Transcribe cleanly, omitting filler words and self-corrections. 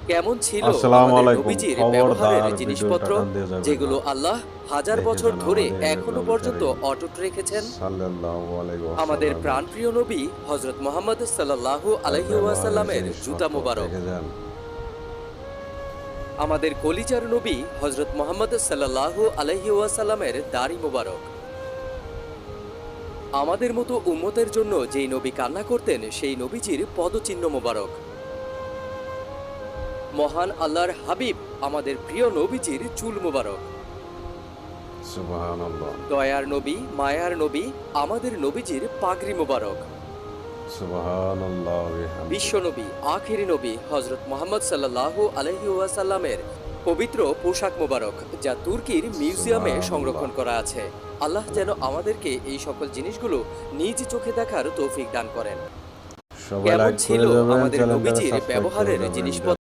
কেমন ছিল আসসালামু আমাদের আলাইকুম। নবীজির ব্যবহারের খবরদার ভিডিওটা জিনিসপত্র, টান দিয়ে যাবেন না। যেগুলো আল্লাহ হাজার দেখে বছর যান ধরে আমাদের এখনো নবী পর্যন্ত করিম অটুট রেখেছেন? সাল্লাল্লাহু আলাইহি আমাদের ওয়াসাল্লামের প্রাণপ্রিয় নবী হজরত মোহাম্মদ সাল্লাল্লাহু তার আলাইহি ব্যবহারের ওয়াসাল্লামের জুতা জিনিসপত্র মোবারক, দেখে যান। আমাদের কলিজার নবী হজরত মোহাম্মদ সাল্লাল্লাহু আলাইহি ওয়াসাল্লামের দাড়ি মোবারক, আমাদের মতো উম্মতের জন্য যেই নবী কান্না করতেন সেই নবীজির পদচিহ্ন মোবারক, মহান আল্লাহর হাবিব আমাদের প্রিয় নবীজির চুল মোবারক, সুবহানাল্লাহ, দয়ার নবী মায়ার নবী আমাদের নবীজির পাগড়ি মোবারক, সুবহানাল্লাহ বিশ্ব বিহামদিহি। নবী আখেরি নবী হজরত মোহাম্মদ সাল্লাল্লাহু আলাইহি ওয়াসাল্লামের পবিত্র পোশাক মোবারক, যা তুর্কির মিউজিয়ামে সুবহানাল্লাহ। সংরক্ষণ করা আছে। আল্লাহ যেন আমাদেরকে এই সকল জিনিসগুলো নিজ চোখে দেখার তৌফিক দান করেন। সবাই কেমন লাইক ছিল করে যাবেন, আমাদের চ্যানেলটাকে নবীজির সাবস্ক্রাইব করে ব্যবহারের যাবেন। জিনিসপত্র?